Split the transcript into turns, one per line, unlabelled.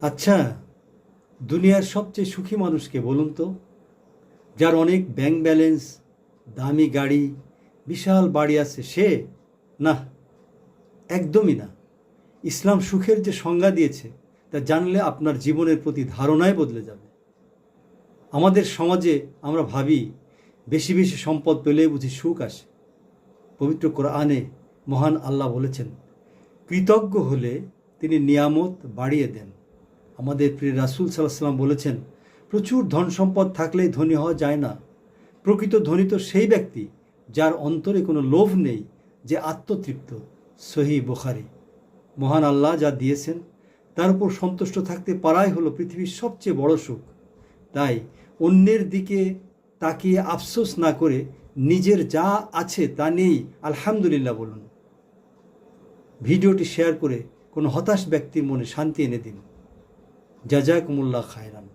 আচ্ছা, দুনিয়ার সবচেয়ে সুখী মানুষকে বলুন তো? যার অনেক ব্যাংক ব্যালেন্স, দামি গাড়ি, বিশাল বাড়ি আছে সে? না, একদমই না। ইসলাম সুখের যে সংজ্ঞা দিয়েছে তা জানলে আপনার জীবনের প্রতি ধারণাই বদলে যাবে। আমাদের সমাজে আমরা ভাবি বেশি বেশি সম্পদ পেলে বুঝি সুখ আসে। পবিত্র কোরআনে মহান আল্লাহ বলেছেন, কৃতজ্ঞ হলে তিনি নিয়ামত বাড়িয়ে দেন। আমাদের প্রিয় রাসূল সাল্লাল্লাহু আলাইহি ওয়াসাল্লাম বলেছেন, প্রচুর ধন সম্পদ থাকলেই ধনী হওয়া যায় না। প্রকৃত ধনী তো সেই ব্যক্তি যার অন্তরে কোনো লোভ নেই, যে আত্মতৃপ্ত। সহিহ বুখারী। মহান আল্লাহ যা দিয়েছেন তার উপর সন্তুষ্ট থাকতে পারাই হলো পৃথিবীর সবচেয়ে বড় সুখ। তাই অন্যের দিকে তাকিয়ে আফসোস না করে নিজের যা আছে তা নিয়েই আলহামদুলিল্লাহ বলুন। ভিডিওটি শেয়ার করে কোনো হতাশ ব্যক্তির মনে শান্তি এনে দিন। জাযাকুমুল্লাহ খায়রান।